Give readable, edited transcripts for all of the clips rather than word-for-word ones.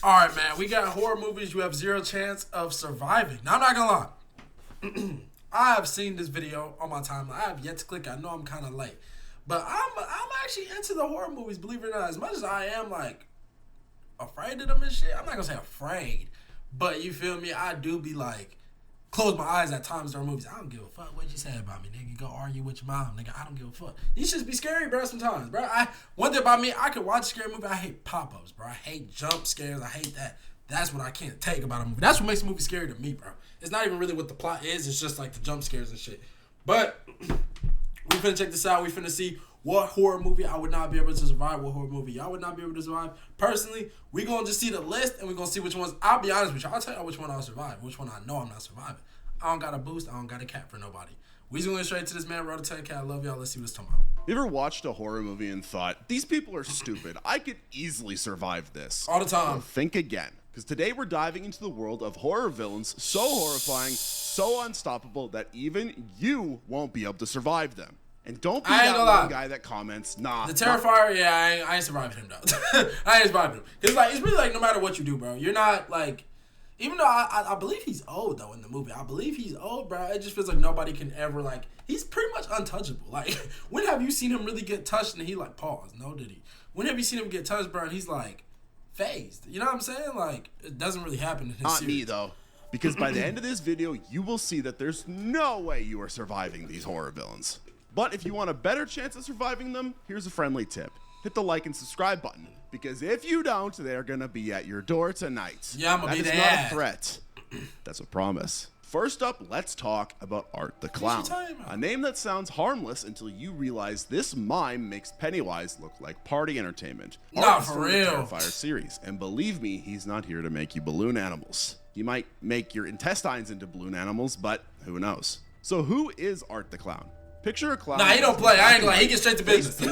All right, man. We got horror movies you have zero chance of surviving. Now, I'm not gonna lie. I have seen this video on my timeline. I have yet to click. I know I'm kind of late, but I'm actually into the horror movies. Believe it or not, as much as I am like afraid of them and shit. I'm not gonna say afraid, but you feel me? I do be like close my eyes at times during movies. I don't give a fuck what you say about me, nigga. Go argue with your mom, nigga. I don't give a fuck. These shits be scary, bro. Sometimes, bro. One thing about me, I could watch a scary movie. I hate pop-ups, bro. I hate jump scares. I hate that. That's what I can't take about a movie. That's what makes a movie scary to me, bro. It's not even really what the plot is. It's just like the jump scares and shit. But we finna check this out. We finna see what horror movie I would not be able to survive. What horror movie y'all would not be able to survive. Personally, we gonna just see the list and we gonna see which ones. I'll be honest with you. I'll tell y'all which one I'll survive. Which one I know I'm not surviving. I don't got a boost. I don't got a cap for nobody. We just going straight to this man. Road to 10K. I love y'all. Let's see what's talking about. You ever watched a horror movie and thought, these people are stupid. I could easily survive this. All the time. Well, think again. Because today we're diving into the world of horror villains so horrifying, so unstoppable that even you won't be able to survive them. And don't be that one guy that comments, nah. The Terrifier, yeah, I ain't surviving him, though. I ain't surviving him. Because, like, it's really like no matter what you do, bro. You're not, like... Even though I believe he's old, though, in the movie. I believe he's old, bro. It just feels like nobody can ever, like... He's pretty much untouchable. Like, when have you seen him really get touched and he, like, paused? No, did he? When have you seen him get touched, bro, and he's, like, phased? You know what I'm saying? Like, it doesn't really happen in his series. Not me, though. Because by the end of this video, you will see that there's no way you are surviving these horror villains. But if you want a better chance of surviving them, here's a friendly tip. Hit the like and subscribe button. Because if you don't, they're going to be at your door tonight. Yeah, I'm going to be there. That is not a threat. That's a promise. First up, let's talk about Art the Clown. A name that sounds harmless until you realize this mime makes Pennywise look like party entertainment. Not for real. Terrifier series. And believe me, he's not here to make you balloon animals. He might make your intestines into balloon animals, but who knows? So who is Art the Clown? Picture a clown. Nah, he don't play. I ain't gonna lie. He gets straight to business. He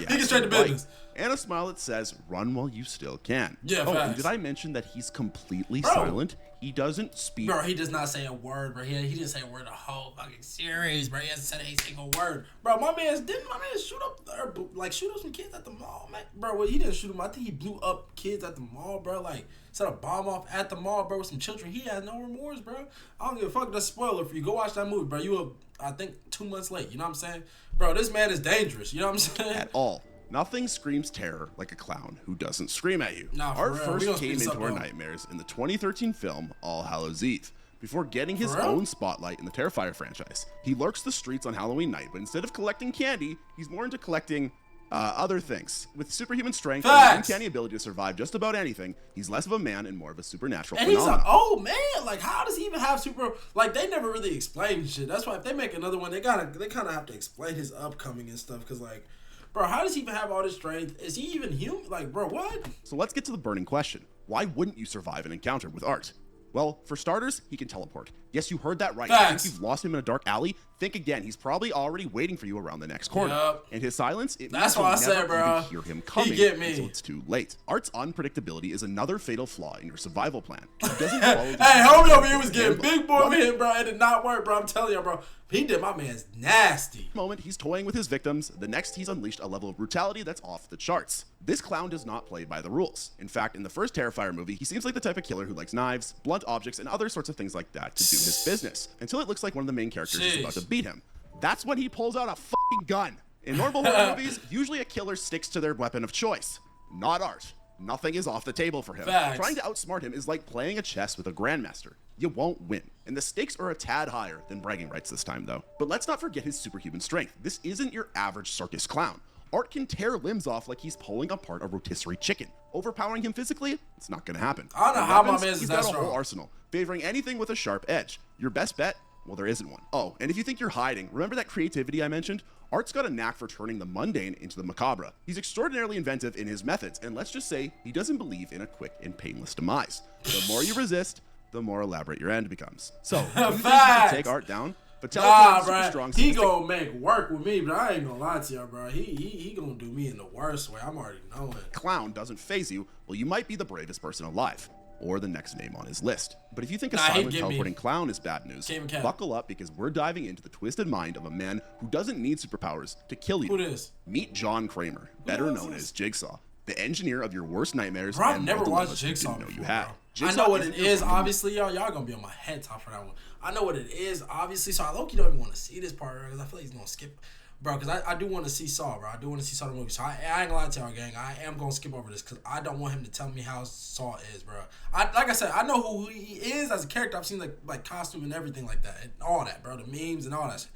gets straight to business. And a smile that says, run while you still can. Yeah, and did I mention that he's completely silent? He doesn't speak. Bro, he does not say a word, bro. He didn't say a word the whole fucking series, bro. He hasn't said a single word. Bro, didn't my man shoot up some kids at the mall, man? Bro, well, he didn't shoot them. I think he blew up kids at the mall, bro. Like, set a bomb off at the mall, bro, with some children. He has no remorse, bro. I don't give a fuck. That's a spoiler for you. Go watch that movie, bro. You were, I think, 2 months late. You know what I'm saying? Bro, this man is dangerous. You know what I'm saying? At all. Nothing screams terror like a clown who doesn't scream at you. Nah, Art first came into our nightmares in the 2013 film All Hallows Eve, before getting his own spotlight in the Terrifier franchise. He lurks the streets on Halloween night, but instead of collecting candy, he's more into collecting other things. With superhuman strength and uncanny ability to survive just about anything, he's less of a man and more of a supernatural phenomenon. And he's an old man. Like, how does he even have like, they never really explain shit. That's why if they make another one, they kind of have to explain his upcoming and stuff, because, like, bro, how does he even have all this strength? Is he even human? Like, bro, what? So let's get to the burning question. Why wouldn't you survive an encounter with Art? Well, for starters, he can teleport. Yes, you heard that right. You think you've lost him in a dark alley? Think again. He's probably already waiting for you around the next corner. Yep. And his silence, it That's means why I you'll said, never bro. even hear him coming until it's too late. Art's unpredictability is another fatal flaw in your survival plan. He doesn't follow Hey, homie over here was getting big boy with him, bro. It did not work, bro. I'm telling you, bro. He did my man's nasty. Moment he's toying with his victims, the next he's unleashed a level of brutality that's off the charts. This clown does not play by the rules. In fact, in the first Terrifier movie, he seems like the type of killer who likes knives, blunt objects, and other sorts of things like that to do his business, until it looks like one of the main characters is about to beat him. That's when he pulls out a fucking gun. In normal horror movies, usually a killer sticks to their weapon of choice. Not Art. Nothing is off the table for him. Trying to outsmart him is like playing a chess with a grandmaster. You won't win. And the stakes are a tad higher than bragging rights this time, though. But let's not forget his superhuman strength. This isn't your average circus clown. Art can tear limbs off like he's pulling apart a rotisserie chicken. Overpowering him physically? It's not gonna happen. I don't know how my man's he's got a whole arsenal, favoring anything with a sharp edge. Your best bet? Well, there isn't one. Oh, and if you think you're hiding, remember that creativity I mentioned? Art's got a knack for turning the mundane into the macabre. He's extraordinarily inventive in his methods, and let's just say he doesn't believe in a quick and painless demise. The more you resist, the more elaborate your end becomes. So, you think you can take Art down? But bro, he gonna make work with me, but I ain't gonna lie to you, bro. He gonna do me in the worst way. I'm already knowing. Clown doesn't faze you. Well, you might be the bravest person alive, or the next name on his list. But if you think a silent teleporting clown is bad news, buckle up, because we're diving into the twisted mind of a man who doesn't need superpowers to kill you. Who this? Meet John Kramer, better known as Jigsaw. the engineer of your worst nightmares. Bro, I've and never all the watched dilemmas you Jigsaw didn't know you before, had. bro. I Jigsaw know what it isn't is, your obviously, y'all gonna be on my head top for that one. I know what it is, obviously, so I low-key don't even want to see this part, because I feel like he's gonna skip. Bro, because I do want to see Saw, bro. I do want to see Saw the movie. So I ain't gonna lie to y'all, gang. I am gonna skip over this because I don't want him to tell me how Saw is, bro. Like I said, I know who he is as a character. I've seen like costume and everything like that, and all that, bro. The memes and all that shit.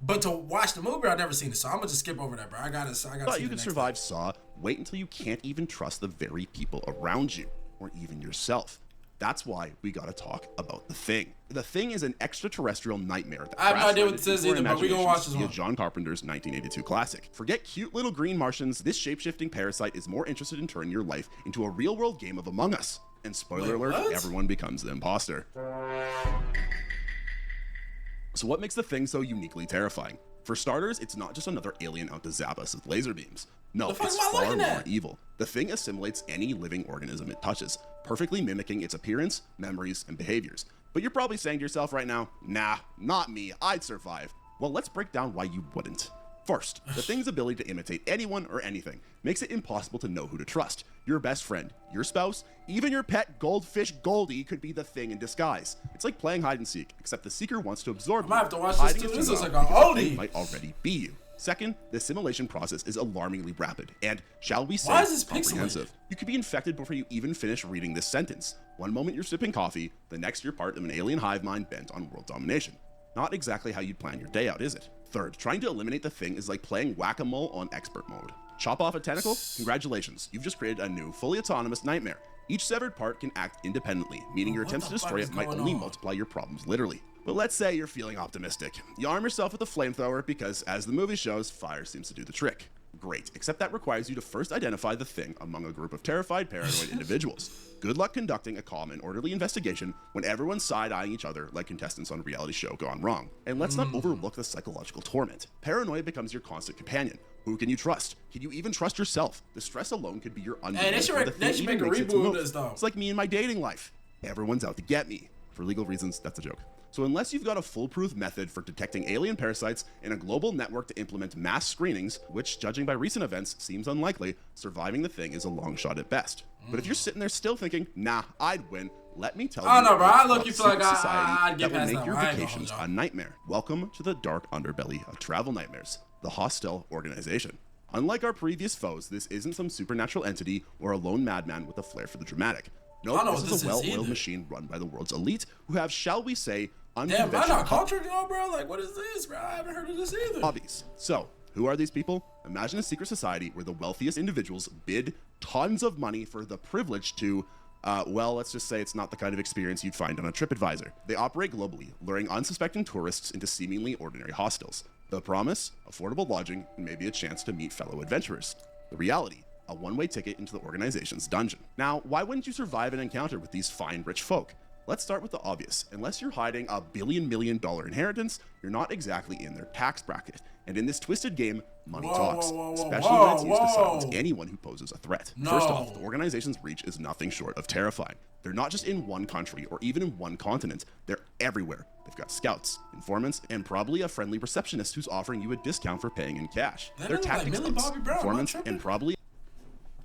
But to watch the movie, I've never seen it, so I'm gonna just skip over that, bro. I gotta. Thought you could survive Saw? Wait until you can't even trust the very people around you, or even yourself. That's why we gotta talk about The Thing. The Thing is an extraterrestrial nightmare that I have no idea what this is either, but we gonna watch this one. John Carpenter's 1982 classic. Forget cute little green Martians. This shape-shifting parasite is more interested in turning your life into a real-world game of Among Us. And spoiler alert, everyone becomes the imposter. So what makes The Thing so uniquely terrifying? For starters, it's not just another alien out to zap us with laser beams. No, it's far more evil. The Thing assimilates any living organism it touches, perfectly mimicking its appearance, memories, and behaviors. But you're probably saying to yourself right now, nah, not me, I'd survive. Well, let's break down why you wouldn't. First, The Thing's ability to imitate anyone or anything makes it impossible to know who to trust. Your best friend, your spouse, even your pet goldfish Goldie could be The Thing in disguise. It's like playing hide and seek, except the seeker wants to absorb you. I might have to watch this too. This is like a oldie. Might already be you. Second, the assimilation process is alarmingly rapid and, shall we say, comprehensive. You could be infected before you even finish reading this sentence. One moment you're sipping coffee, the next you're part of an alien hive mind bent on world domination. Not exactly how you'd plan your day out, is it? Third, trying to eliminate The Thing is like playing whack-a-mole on expert mode. Chop off a tentacle? Congratulations, you've just created a new, fully autonomous nightmare. Each severed part can act independently, meaning your attempts to destroy it might only multiply your problems literally. But let's say you're feeling optimistic. You arm yourself with a flamethrower because, as the movie shows, fire seems to do the trick. Great, except that requires you to first identify The Thing among a group of terrified, paranoid individuals. Good luck conducting a calm and orderly investigation when everyone's side-eyeing each other like contestants on a reality show gone wrong. And let's not overlook the psychological torment. Paranoia becomes your constant companion. Who can you trust? Can you even trust yourself? The stress alone could be your undoing. They should make a reboot of this, though. It's like me and my dating life. Everyone's out to get me. For legal reasons, that's a joke. So unless you've got a foolproof method for detecting alien parasites and a global network to implement mass screenings, which, judging by recent events, seems unlikely, surviving The Thing is a long shot at best. But if you're sitting there still thinking, nah, I'd win, let me tell you. Oh no, bro, I look, you feel like I'd get past will make that your one. vacations a nightmare. Welcome to the dark underbelly of travel nightmares, the Hostile Organization. Unlike our previous foes, this isn't some supernatural entity or a lone madman with a flair for the dramatic. No, this is a well-oiled machine run by the world's elite who have, shall we say, damn, I'm not cultured, bro. Like, what is this, bro? I haven't heard of this either. Hobbies. So, who are these people? Imagine a secret society where the wealthiest individuals bid tons of money for the privilege to, well, let's just say it's not the kind of experience you'd find on a TripAdvisor. They operate globally, luring unsuspecting tourists into seemingly ordinary hostels. The promise? Affordable lodging and maybe a chance to meet fellow adventurers. The reality? A one-way ticket into the organization's dungeon. Now, why wouldn't you survive an encounter with these fine, rich folk? Let's start with the obvious. Unless you're hiding a $1 billion inheritance, you're not exactly in their tax bracket. And in this twisted game, money talks, especially when it's used to silence anyone who poses a threat. First off, the organization's reach is nothing short of terrifying. They're not just in one country or even in one continent, they're everywhere. They've got scouts, informants, and probably a friendly receptionist who's offering you a discount for paying in cash. Their tactics, informants, and probably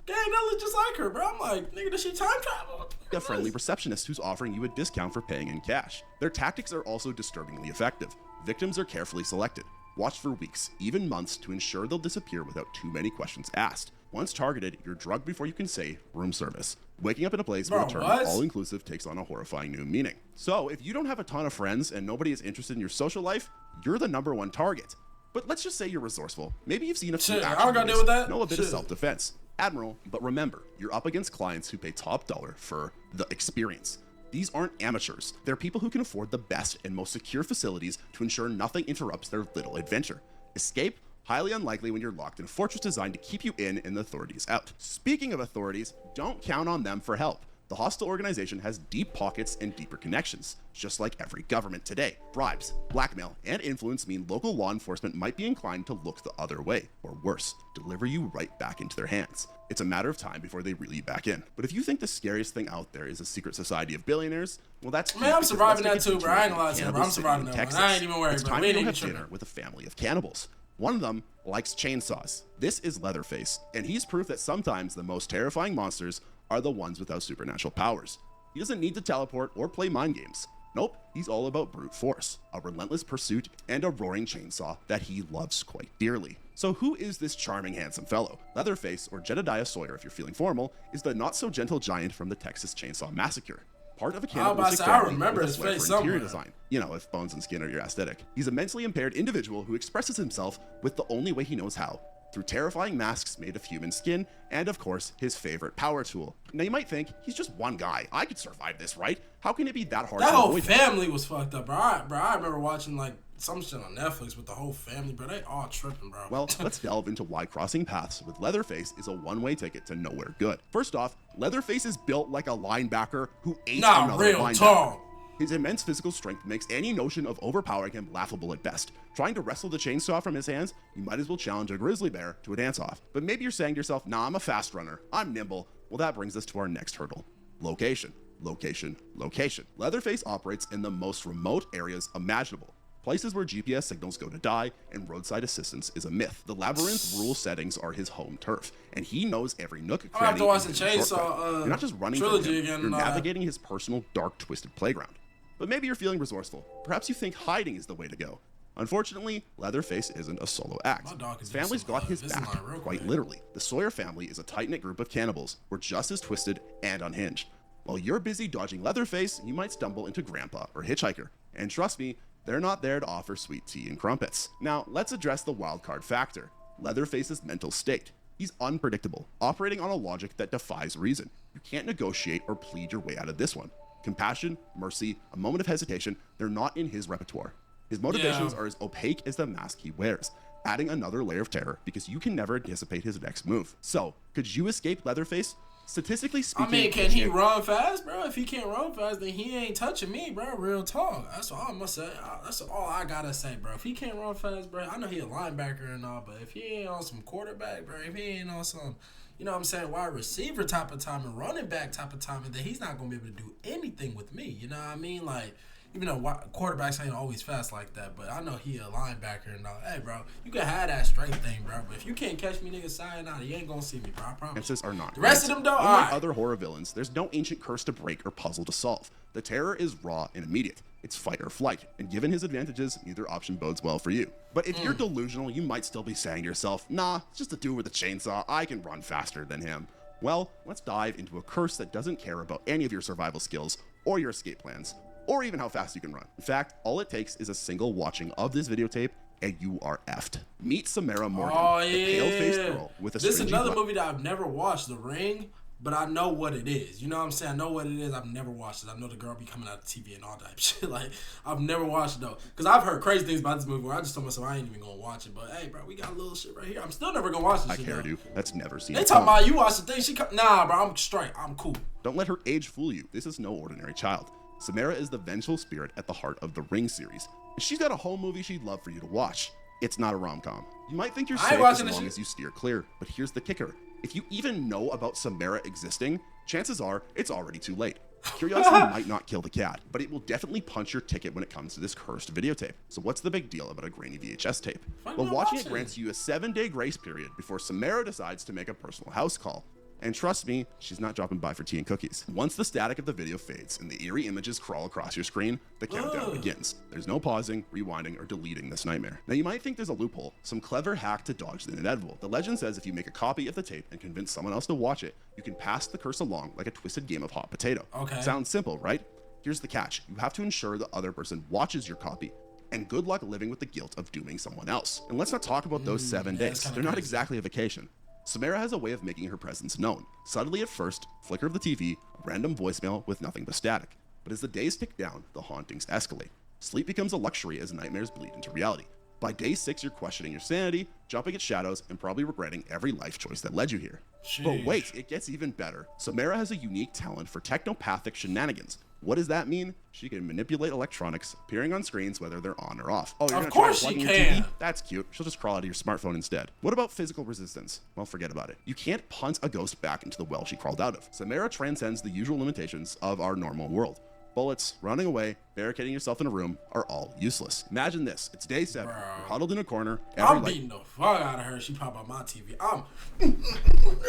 dang, that looks just like her, bro. I'm like, nigga, does she time travel? A friendly receptionist who's offering you a discount for paying in cash. Their tactics are also disturbingly effective. Victims are carefully selected, watched for weeks, even months, to ensure they'll disappear without too many questions asked. Once targeted, you're drugged before you can say room service. Waking up in a place where the term all-inclusive takes on a horrifying new meaning. So, if you don't have a ton of friends and nobody is interested in your social life, you're the #1 target. But let's just say you're resourceful. Maybe you've seen a few action movies, know a bit of self-defense. Admiral, but remember, you're up against clients who pay top dollar for the experience. These aren't amateurs. They're people who can afford the best and most secure facilities to ensure nothing interrupts their little adventure. Escape? Highly unlikely when you're locked in a fortress designed to keep you in and the authorities out. Speaking of authorities, don't count on them for help. The hostile organization has deep pockets and deeper connections, just like every government today. Bribes, blackmail, and influence mean local law enforcement might be inclined to look the other way, or worse, deliver you right back into their hands. It's a matter of time before they reel you back in. But if you think the scariest thing out there is a secret society of billionaires, well, that's man, I'm surviving that too, bro. I ain't gonna lie to you, bro. I'm surviving that one. I ain't even worried, it's bro. time to go have dinner with a family of cannibals. One of them likes chainsaws. This is Leatherface, and he's proof that sometimes the most terrifying monsters are the ones without supernatural powers. He doesn't need to teleport or play mind games. Nope, he's all about brute force, a relentless pursuit, and a roaring chainsaw that he loves quite dearly. So who is this charming, handsome fellow? Leatherface, or Jedediah Sawyer if you're feeling formal, is the not-so-gentle giant from the Texas Chainsaw Massacre. Part of a cannibalistic family with a sweat for interior design. You know, if bones and skin are your aesthetic. He's a mentally impaired individual who expresses himself with the only way he knows how, through terrifying masks made of human skin, and of course, his favorite power tool. Now you might think, he's just one guy. I could survive this, right? How can it be that hard to avoid? That whole family was fucked up, bro. I remember watching like some shit on Netflix with the whole family, bro. They all tripping, bro. Well, let's delve into why crossing paths with Leatherface is a one-way ticket to nowhere good. First off, Leatherface is built like a linebacker who ate another real linebacker. tall. His immense physical strength makes any notion of overpowering him laughable at best. Trying to wrestle the chainsaw from his hands, you might as well challenge a grizzly bear to a dance-off. But maybe you're saying to yourself, nah, I'm a fast runner, I'm nimble. Well, that brings us to our next hurdle. Location. Location. Location. Leatherface operates in the most remote areas imaginable. Places where GPS signals go to die and roadside assistance is a myth. The labyrinth rural settings are his home turf, and he knows every nook, cranny, I have to watch the and Chainsaw you're not just running trilogy from him, again. you're navigating his personal, dark, twisted playground. But maybe you're feeling resourceful. Perhaps you think hiding is the way to go. Unfortunately, Leatherface isn't a solo act. His family's got his back, quite literally. The Sawyer family is a tight-knit group of cannibals. We're just as twisted and unhinged. While you're busy dodging Leatherface, you might stumble into Grandpa or Hitchhiker. And trust me, they're not there to offer sweet tea and crumpets. Now, let's address the wildcard factor, Leatherface's mental state. He's unpredictable, operating on a logic that defies reason. You can't negotiate or plead your way out of this one. Compassion, mercy, a moment of hesitation, they're not in his repertoire. His motivations are as opaque as the mask he wears, adding another layer of terror because you can never anticipate his next move. So, could you escape Leatherface? Statistically speaking, I mean, can he run fast, bro? If he can't run fast, then he ain't touching me, bro. Real talk. That's all I'm gonna say. That's all I gotta say, bro. If he can't run fast, bro, I know he a linebacker and all, but if he ain't on some quarterback, bro, if he ain't on some, you know what I'm saying, wide receiver type of time and running back type of time, then he's not gonna be able to do anything with me. You know what I mean? Like, even though quarterbacks ain't always fast like that, but I know he a linebacker and all. Hey, bro, you can have that strength thing, bro, but if you can't catch me, nigga, sayonara, you ain't gonna see me, bro. I promise. Chances are not. The rest of them, though, unlike other horror villains, there's no ancient curse to break or puzzle to solve. The terror is raw and immediate. It's fight or flight, and given his advantages, neither option bodes well for you. But if you're delusional, you might still be saying to yourself, nah, it's just a dude with a chainsaw, I can run faster than him. Well, let's dive into a curse that doesn't care about any of your survival skills or your escape plans, or even how fast you can run. In fact, all it takes is a single watching of this videotape and you are effed. Meet Samara Morgan, the pale-faced girl with a This is stringy another butt. movie that I've never watched, The Ring, but I know what it is. You know what I'm saying? I know what it is. I've never watched it. I know the girl be coming out of TV and all that shit. Like, I've never watched it, though. Because I've heard crazy things about this movie where I just told myself I ain't even going to watch it. But, hey, bro, we got a little shit right here. I'm still never going to watch this I shit, care, though. dude. That's never seen They it. talking about you watch the thing. Nah, bro, I'm straight. I'm cool. Don't let her age fool you. This is no ordinary child. Samara is the vengeful spirit at the heart of the Ring series. She's got a whole movie she'd love for you to watch. It's not a rom-com. You might think you're safe as long as you steer clear, but here's the kicker. If you even know about Samara existing, chances are it's already too late. Curiosity might not kill the cat, but it will definitely punch your ticket when it comes to this cursed videotape. So what's the big deal about a grainy VHS tape? Well, watching it grants you a 7-day grace period before Samara decides to make a personal house call. And trust me, she's not dropping by for tea and cookies. Once the static of the video fades and the eerie images crawl across your screen, the countdown begins. There's no pausing, rewinding, or deleting this nightmare. Now you might think there's a loophole, some clever hack to dodge the inevitable. The legend says if you make a copy of the tape and convince someone else to watch it, you can pass the curse along like a twisted game of hot potato. Okay. Sounds simple, right? Here's the catch. You have to ensure the other person watches your copy. And good luck living with the guilt of dooming someone else. And let's not talk about those 7 days. They're not exactly a vacation. Samara has a way of making her presence known. Subtly at first, flicker of the TV, random voicemail with nothing but static. But as the days tick down, the hauntings escalate. Sleep becomes a luxury as nightmares bleed into reality. By day 6, you're questioning your sanity, jumping at shadows, and probably regretting every life choice that led you here. Jeez. But wait, it gets even better. Samara has a unique talent for technopathic shenanigans. What does that mean? She can manipulate electronics, appearing on screens whether they're on or off. Oh, you're Of gonna try course she plugging can. your TV? That's cute. She'll just crawl out of your smartphone instead. What about physical resistance? Well, forget about it. You can't punt a ghost back into the well she crawled out of. Samara transcends the usual limitations of our normal world. Bullets, running away, barricading yourself in a room are all useless. Imagine this. It's day 7. Bro. You're huddled in a corner. I'm beating the fuck out of her. She pop on my TV.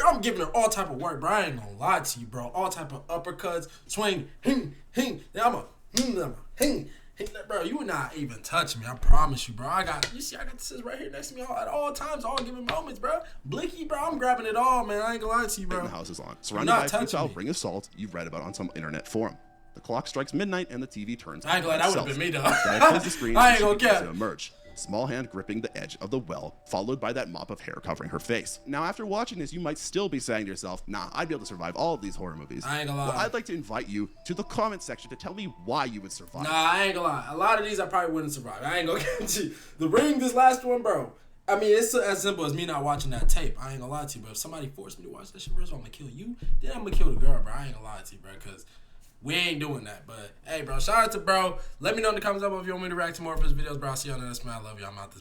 I'm giving her all type of work, bro. I ain't gonna lie to you, bro. All type of uppercuts, swing, hing. Then I'm a hing. Bro, you would not even touch me. I promise you, bro. I got the scissors right here next to me at all times, all given moments, bro. Blicky, bro. I'm grabbing it all, man. I ain't gonna lie to you, bro. The house is on. Surrounded by futile ring assault you've read about on some internet forum. The clock strikes midnight and the TV turns on. I ain't glad that would have been me, though. The screen I ain't gonna get to emerge. Small hand gripping the edge of the well, followed by that mop of hair covering her face. Now, after watching this, you might still be saying to yourself, nah, I'd be able to survive all of these horror movies. I ain't gonna lie. Well, I'd like to invite you to the comment section to tell me why you would survive. Nah, I ain't gonna lie. A lot of these I probably wouldn't survive. I ain't gonna get you. The Ring, this last one, bro. I mean, it's as simple as me not watching that tape. I ain't gonna lie to you, but if somebody forced me to watch that shit first, I'm gonna kill you. Then I'm gonna kill the girl, bro. I ain't gonna lie to you, bro, because we ain't doing that. But, hey, bro, shout out to bro. Let me know in the comments below if you want me to react to more of his videos, bro. I'll see y'all in the next one. I love you. I'm out this bitch.